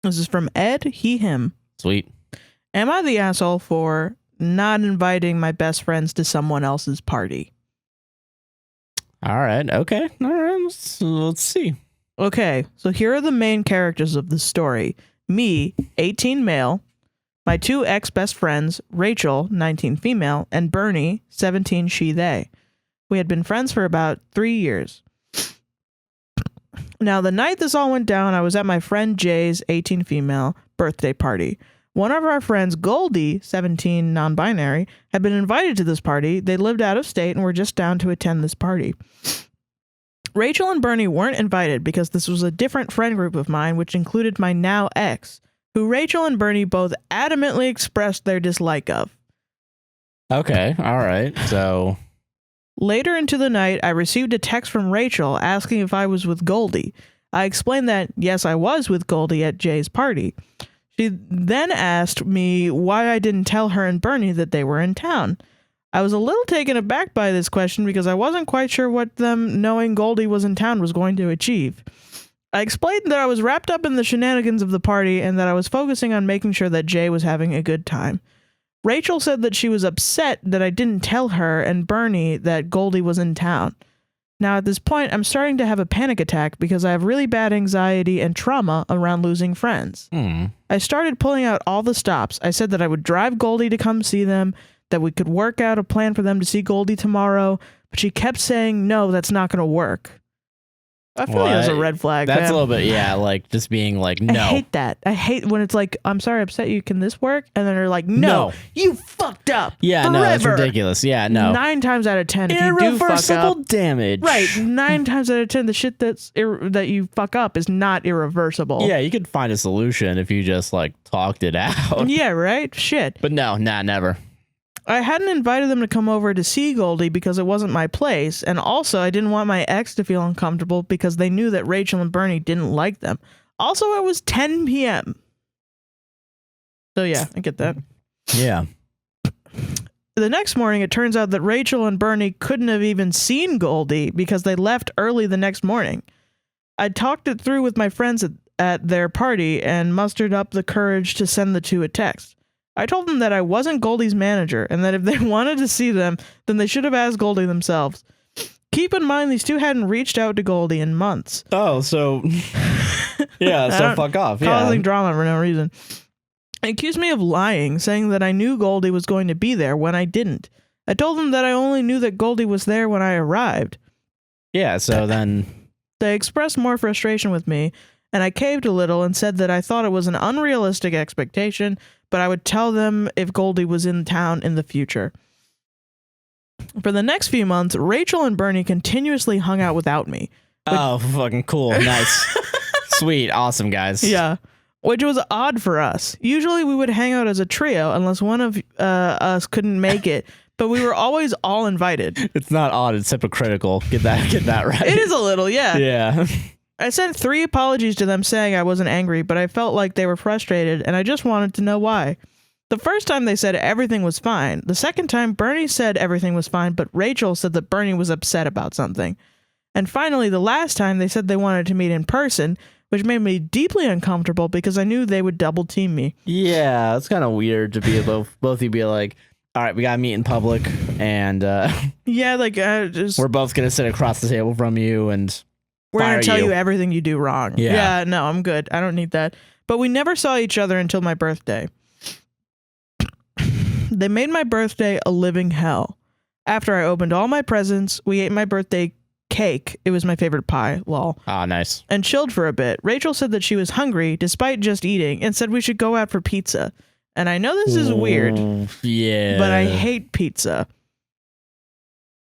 This is from Ed, he, him. Sweet. Am I the asshole for not inviting my best friends to someone else's party? All right. Okay. All right. Let's see. Okay, so here are the main characters of the story. Me, 18 male, my two ex-best friends, Rachel, 19 female, and Bernie, 17 she, they. We had been friends for about 3 years. Now, the night this all went down, I was at my friend Jay's, 18 female, birthday party. One of our friends, Goldie, 17 non-binary, had been invited to this party. They lived out of state and were just down to attend this party. Rachel and Bernie weren't invited because this was a different friend group of mine, which included my now ex, who Rachel and Bernie both adamantly expressed their dislike of. Okay. All right. So Later into the night, I received a text from Rachel asking if I was with Goldie. I explained that, yes, I was with Goldie at Jay's party. She then asked me why I didn't tell her and Bernie that they were in town. I was a little taken aback by this question because I wasn't quite sure what them knowing Goldie was in town was going to achieve. I explained that I was wrapped up in the shenanigans of the party and that I was focusing on making sure that Jay was having a good time. Rachel said that she was upset that I didn't tell her and Bernie that Goldie was in town. Now at this point, I'm starting to have a panic attack because I have really bad anxiety and trauma around losing friends. I started pulling out all the stops. I said that I would drive Goldie to come see them, that we could work out a plan for them to see Goldie tomorrow, but she kept saying, no, that's not going to work. I feel like that's a red flag. That's man. a little bit, yeah, like just being like, no. I hate that. I hate when it's like, I'm sorry, I upset you. Can this work? And then they're like, no. You fucked up. Yeah, forever. no, that's ridiculous. Yeah, no. 9 times out of 10, if you do fuck up. Irreversible damage. Right, 9 times out of 10, the shit that you fuck up is not irreversible. Yeah, you could find a solution if you just like talked it out. Yeah, right? Shit. But no, never. I hadn't invited them to come over to see Goldie because it wasn't my place, and also I didn't want my ex to feel uncomfortable because they knew that Rachel and Bernie didn't like them. Also, it was 10 p.m. So yeah, I get that. Yeah. The next morning, it turns out that Rachel and Bernie couldn't have even seen Goldie because they left early the next morning. I talked it through with my friends at their party and mustered up the courage to send the two a text. I told them that I wasn't Goldie's manager and that if they wanted to see them, then they should have asked Goldie themselves. Keep in mind, these two hadn't reached out to Goldie in months. Oh, so... yeah, so fuck off. Causing drama for no reason. They accused me of lying, saying that I knew Goldie was going to be there when I didn't. I told them that I only knew that Goldie was there when I arrived. Yeah, so then... They expressed more frustration with me, and I caved a little and said that I thought it was an unrealistic expectation, but I would tell them if Goldie was in town in the future. For the next few months, Rachel and Bernie continuously hung out without me. Oh, fucking cool. Nice. Sweet. Awesome, guys. Yeah. Which was odd for us. Usually we would hang out as a trio unless one of us couldn't make it, but we were always all invited. It's not odd, it's hypocritical. Get that right. It is a little, yeah. Yeah. I sent 3 apologies to them saying I wasn't angry, but I felt like they were frustrated, and I just wanted to know why. The first time they said everything was fine. The second time, Bernie said everything was fine, but Rachel said that Bernie was upset about something. And finally, the last time, they said they wanted to meet in person, which made me deeply uncomfortable because I knew they would double team me. Yeah, it's kind of weird to be both of you be like, all right, we got to meet in public, and yeah, like we're both going to sit across the table from you, and we're going to tell you everything you do wrong. Yeah, no, I'm good. I don't need that. But we never saw each other until my birthday. They made my birthday a living hell. After I opened all my presents, we ate my birthday cake. It was my favorite pie, lol. Ah, nice. And chilled for a bit. Rachel said that she was hungry, despite just eating, and said we should go out for pizza. And I know this is weird. Yeah. But I hate pizza.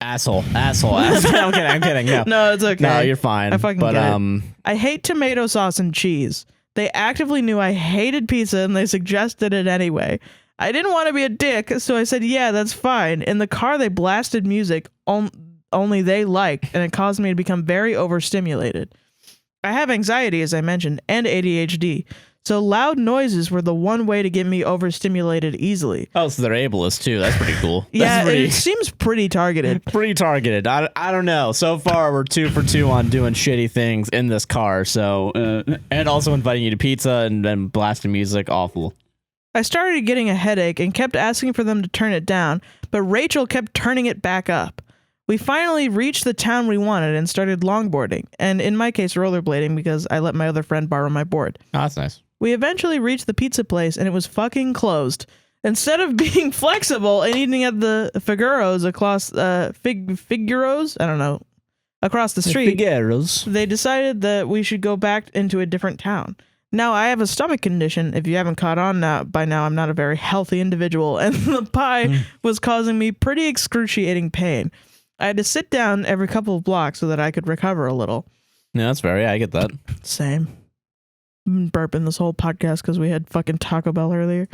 Asshole. I'm kidding. No, it's okay. No, you're fine. I fucking get it. I hate tomato sauce and cheese. They actively knew I hated pizza and they suggested it anyway. I didn't want to be a dick, so I said, yeah, that's fine. In the car, they blasted music only they liked, and it caused me to become very overstimulated. I have anxiety, as I mentioned, and ADHD, So loud noises were the one way to get me overstimulated easily. Oh, so they're ableist too. That's pretty cool. Yeah, it seems pretty targeted. Pretty targeted. I don't know. So far, we're 2 for 2 on doing shitty things in this car. So, and also inviting you to pizza and then blasting music. Awful. I started getting a headache and kept asking for them to turn it down, but Rachel kept turning it back up. We finally reached the town we wanted and started longboarding, and in my case, rollerblading because I let my other friend borrow my board. Oh, that's nice. We eventually reached the pizza place, and it was fucking closed. Instead of being flexible and eating at the Figuero's across Figuero's, I don't know, across the street, they decided that we should go back into a different town. Now, I have a stomach condition. If you haven't caught on by now, I'm not a very healthy individual, and the pie was causing me pretty excruciating pain. I had to sit down every couple of blocks so that I could recover a little. Yeah, that's fair. Yeah, I get that. Same. I've been burping this whole podcast because we had fucking Taco Bell earlier.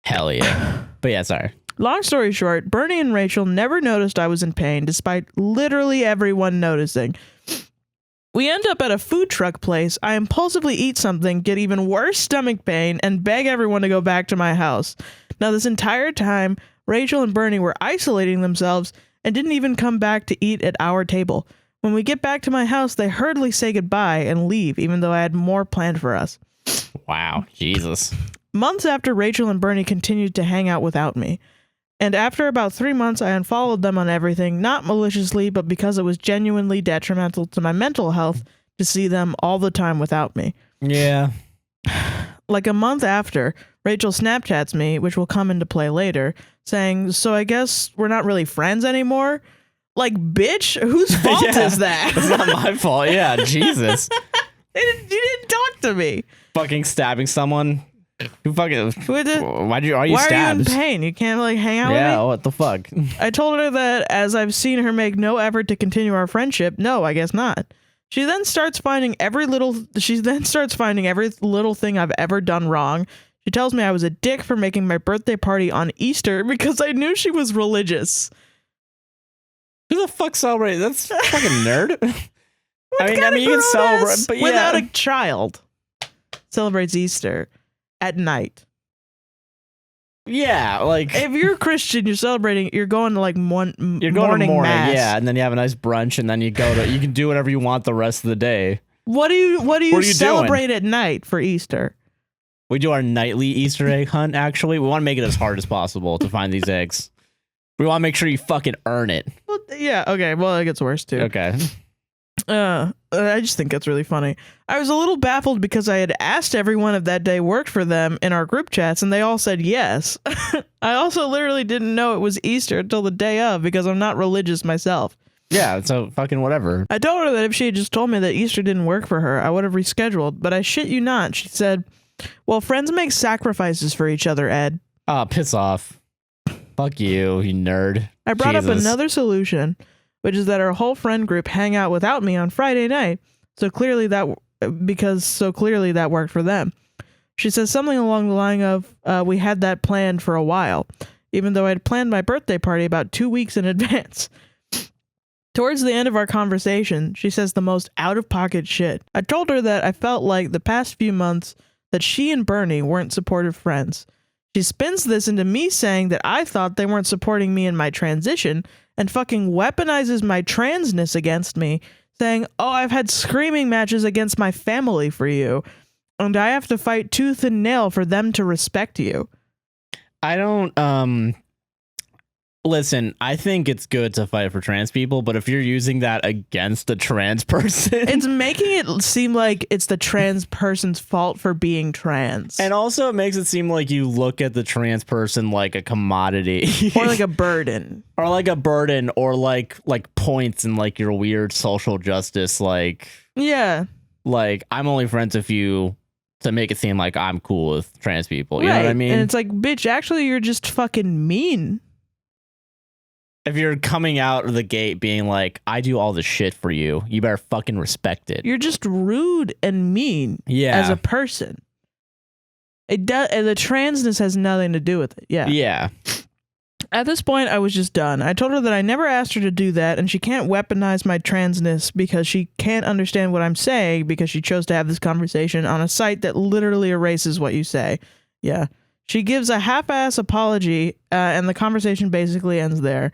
Hell yeah. But yeah, sorry. Long story short, Bernie and Rachel never noticed I was in pain, despite literally everyone noticing. We end up at a food truck place. I impulsively eat something, get even worse stomach pain, and beg everyone to go back to my house. Now, this entire time, Rachel and Bernie were isolating themselves and didn't even come back to eat at our table. When we get back to my house, they hurriedly say goodbye and leave, even though I had more planned for us. Wow, Jesus. Months after, Rachel and Bernie continued to hang out without me. And after about 3 months, I unfollowed them on everything, not maliciously, but because it was genuinely detrimental to my mental health to see them all the time without me. Yeah. Like a month after, Rachel Snapchats me, which will come into play later, saying, so I guess we're not really friends anymore? Like, bitch, whose fault is that? It's not my fault. Yeah, Jesus. You didn't talk to me. Fucking stabbing someone. Who fucking? Why are you Why stabbed? are you in pain? You can't like hang out with me? Yeah, what the fuck? I told her that as I've seen her make no effort to continue our friendship, no, I guess not. She then starts finding every little thing I've ever done wrong. She tells me I was a dick for making my birthday party on Easter because I knew she was religious. Who the fuck celebrates? That's fucking nerd. I mean, you can celebrate, but without a child. Celebrates Easter at night. Yeah, like if you're Christian, you're celebrating. You're going to like morning mass. Yeah, and then you have a nice brunch, and then you can do whatever you want the rest of the day. What do you celebrate at night for Easter? We do our nightly Easter egg hunt. Actually, we want to make it as hard as possible to find these eggs. We want to make sure you fucking earn it. Well, yeah. Okay. Well, it gets worse too. Okay. I just think that's really funny. I was a little baffled because I had asked everyone if that day worked for them in our group chats, and they all said yes. I also literally didn't know it was Easter until the day of because I'm not religious myself. Yeah, so fucking whatever. I told her that if she had just told me that Easter didn't work for her, I would have rescheduled, but I shit you not. She said, well, friends make sacrifices for each other, Ed. Oh, piss off. Fuck you, you nerd. I brought up another solution, which is that our whole friend group hang out without me on Friday night. So clearly that worked for them. She says something along the line of, we had that planned for a while, even though I'd planned my birthday party about 2 weeks in advance. Towards the end of our conversation, she says the most out-of-pocket shit. I told her that I felt like the past few months that she and Bernie weren't supportive friends. She spins this into me saying that I thought they weren't supporting me in my transition and fucking weaponizes my transness against me, saying, oh, I've had screaming matches against my family for you, and I have to fight tooth and nail for them to respect you. I don't, listen, I think it's good to fight for trans people, but if you're using that against a trans person... It's making it seem like it's the trans person's fault for being trans. And also it makes it seem like you look at the trans person like a commodity. Or like a burden. Or like a burden, or like points in like your weird social justice, like... Yeah. Like, I'm only friends with you to make it seem like I'm cool with trans people. You right. know what I mean? And it's like, bitch, actually you're just fucking mean. If you're coming out of the gate being like, I do all the shit for you, you better fucking respect it. You're just rude and mean as a person. It does, and the transness has nothing to do with it. Yeah. Yeah. At this point, I was just done. I told her that I never asked her to do that, and she can't weaponize my transness because she can't understand what I'm saying because she chose to have this conversation on a site that literally erases what you say. Yeah. She gives a half-ass apology, and the conversation basically ends there.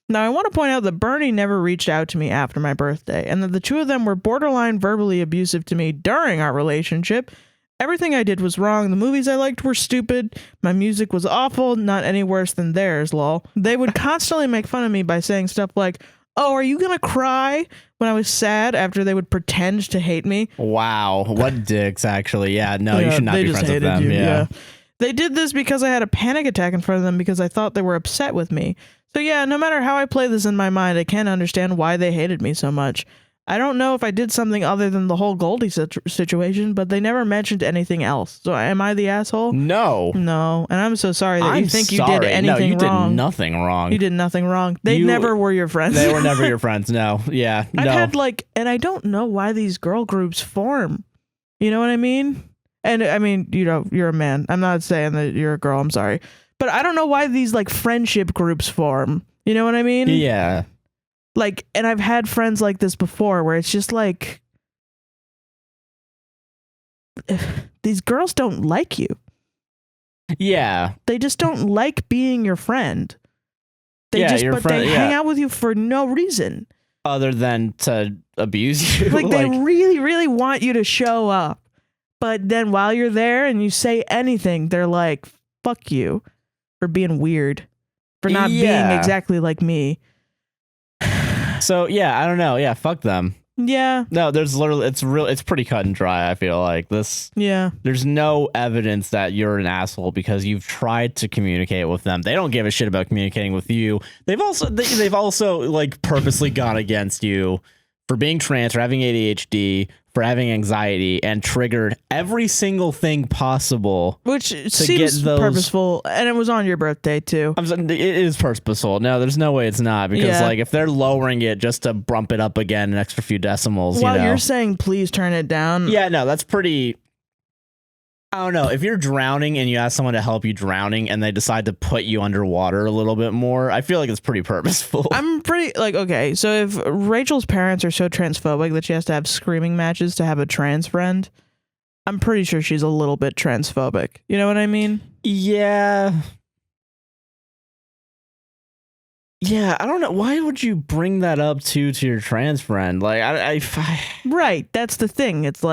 Now, I want to point out that Bernie never reached out to me after my birthday, and that the two of them were borderline verbally abusive to me during our relationship. Everything I did was wrong. The movies I liked were stupid. My music was awful, not any worse than theirs, lol. They would constantly make fun of me by saying stuff like, "Oh, are you gonna cry?" when I was sad, after they would pretend to hate me. Wow, what dicks, actually. Yeah, no, you should not be friends with them. Yeah. They did this because I had a panic attack in front of them because I thought they were upset with me. So yeah, no matter how I play this in my mind, I can't understand why they hated me so much. I don't know if I did something other than the whole Goldie situation, but they never mentioned anything else. So am I the asshole? No. No. And I'm so sorry that you think you did anything wrong. No, you did nothing wrong. You did nothing wrong. They never were your friends. They were never your friends. No. Yeah. I've had and I don't know why these girl groups form. You know what I mean? And I mean, you're a man. I'm not saying that you're a girl. I'm sorry. But I don't know why these friendship groups form. You know what I mean? Yeah. And I've had friends like this before where it's just these girls don't like you. Yeah. They just don't like being your friend. They hang out with you for no reason. Other than to abuse you. They really, really want you to show up. But then while you're there and you say anything, they're like, fuck you for being weird. For not being exactly like me. So yeah, I don't know. Yeah, fuck them. Yeah. No, there's literally it's pretty cut and dry, I feel like. There's no evidence that you're an asshole because you've tried to communicate with them. They don't give a shit about communicating with you. They've also purposely gone against you for being trans, for having ADHD, for having anxiety, and triggered every single thing possible. Which seems purposeful, and it was on your birthday, too. It is purposeful. No, there's no way it's not, because if they're lowering it just to bump it up again an extra few decimals, While you're saying, please turn it down. Yeah, no, that's pretty... I don't know. If you're drowning and you ask someone to help you drowning and they decide to put you underwater a little bit more, I feel like it's pretty purposeful. I'm pretty okay. So if Rachel's parents are so transphobic that she has to have screaming matches to have a trans friend, I'm pretty sure she's a little bit transphobic. You know what I mean? Yeah. Yeah, I don't know. Why would you bring that up to your trans friend? Right. That's the thing. It's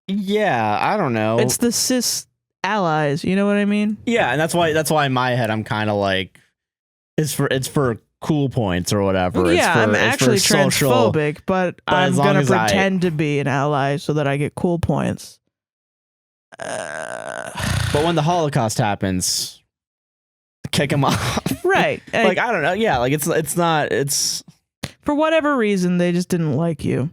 yeah, I don't know. It's the cis allies, you know what I mean? Yeah, and that's why in my head I'm kind of it's for cool points or whatever. Yeah, I'm actually transphobic, but I'm gonna pretend to be an ally so that I get cool points. But when the Holocaust happens, kick him off. Right. I don't know. Yeah, it's for whatever reason they just didn't like you.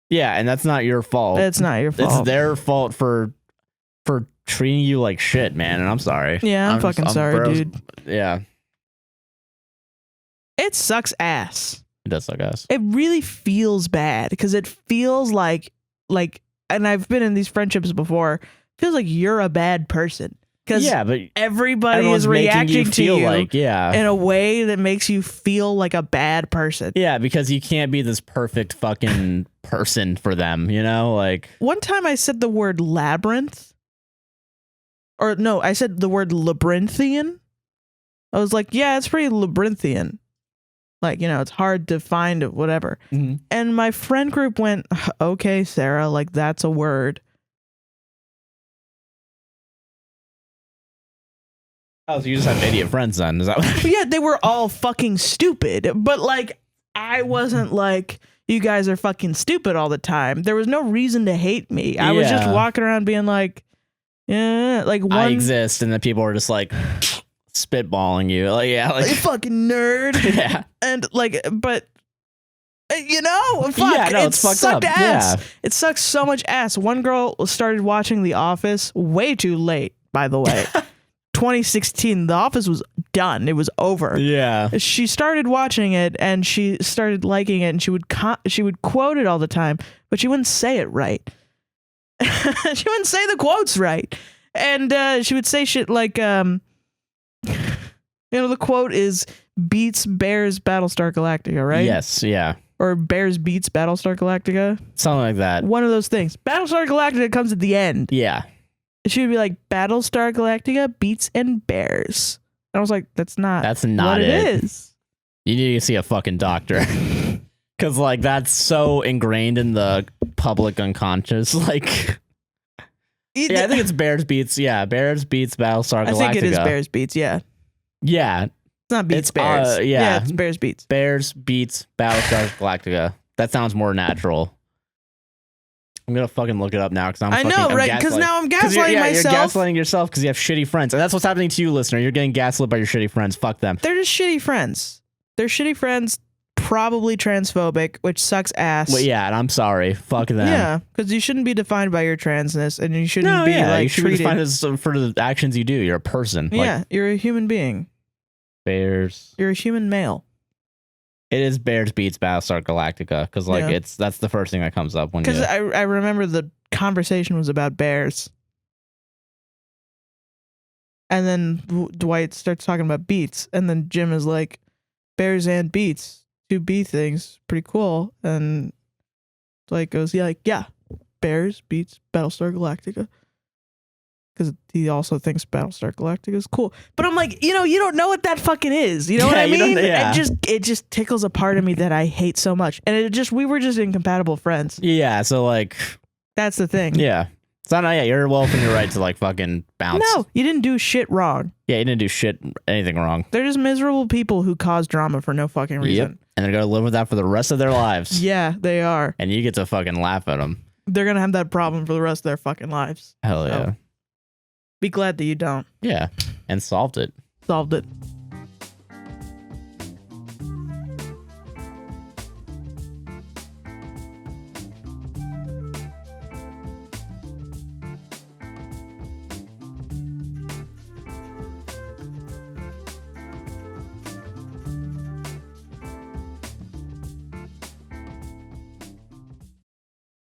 Yeah, and that's not your fault. It's not your fault. It's their fault for treating you like shit, man, and I'm sorry. Yeah, I'm fucking sorry, dude. Yeah. It sucks ass. It does suck ass. It really feels bad because it feels like and I've been in these friendships before, it feels like you're a bad person. Because but everybody is reacting to you in a way that makes you feel like a bad person. Yeah, because you can't be this perfect fucking person for them, you know? One time I said the word labyrinth. Or no, I said the word labyrinthian. I was like, yeah, it's pretty labyrinthian. It's hard to find whatever. Mm-hmm. And my friend group went, okay, Sarah, that's a word. Oh, so you just have idiot friends then? Is that what? Yeah, they were all fucking stupid. But I wasn't you guys are fucking stupid all the time. There was no reason to hate me. I was just walking around being yeah, I exist, and then people were just spitballing you. You fucking nerd. Yeah. And but fuck. Yeah, no, it's fucked sucked up. Ass. Yeah. It sucked so much ass. One girl started watching The Office way too late, by the way. 2016, The Office was done. It was over. Yeah. She started watching it and she started liking it, and she would quote it all the time, but she wouldn't say it right. She wouldn't say the quotes right. And she would say shit You know, the quote is beats Bears Battlestar Galactica, right? Yes, yeah. Or Bears beats Battlestar Galactica. Something like that. One of those things. Battlestar Galactica comes at the end. Yeah. It should be like Battlestar Galactica beats and bears. And I was like, that's not what it is. You need to see a fucking doctor. Because, like, that's so ingrained in the public unconscious. Like, yeah, I think it's Bears beats Battlestar Galactica. I think it is Bears beats, yeah. Yeah. It's not beats Bears. Yeah, it's Bears beats. Bears beats Battlestar Galactica. That sounds more natural. I'm gonna fucking look it up now because I know, right? Because now I'm gaslighting myself. You're gaslighting yourself because you have shitty friends, and that's what's happening to you, listener. You're getting gaslit by your shitty friends. Fuck them. They're just shitty friends. They're shitty friends, probably transphobic, which sucks ass. Well, yeah, and I'm sorry. Fuck them. Yeah, because you shouldn't be defined by your transness, and you shouldn't be like you should treated. be defined as for the actions you do. You're a person. Yeah, you're a human being. Bears. You're a human male. It is Bears beats Battlestar Galactica because that's the first thing that comes up when because I remember the conversation was about bears, and then Dwight starts talking about beats, and then Jim is like, bears and beats, two B things, pretty cool, and Dwight goes, yeah, Bears beats Battlestar Galactica. Because he also thinks Battlestar Galactica is cool. But I'm like, you don't know what that fucking is. You know what I mean? It just tickles a part of me that I hate so much. And we were just incompatible friends. Yeah, so like... That's the thing. Yeah. It's not, you're well within your right to like fucking bounce. No, you didn't do shit wrong. Yeah, you didn't do anything wrong. They're just miserable people who cause drama for no fucking reason. Yep. And they're going to live with that for the rest of their lives. Yeah, they are. And you get to fucking laugh at them. They're going to have that problem for the rest of their fucking lives. Hell yeah. Be glad that you don't. Yeah. And solved it. Solved it.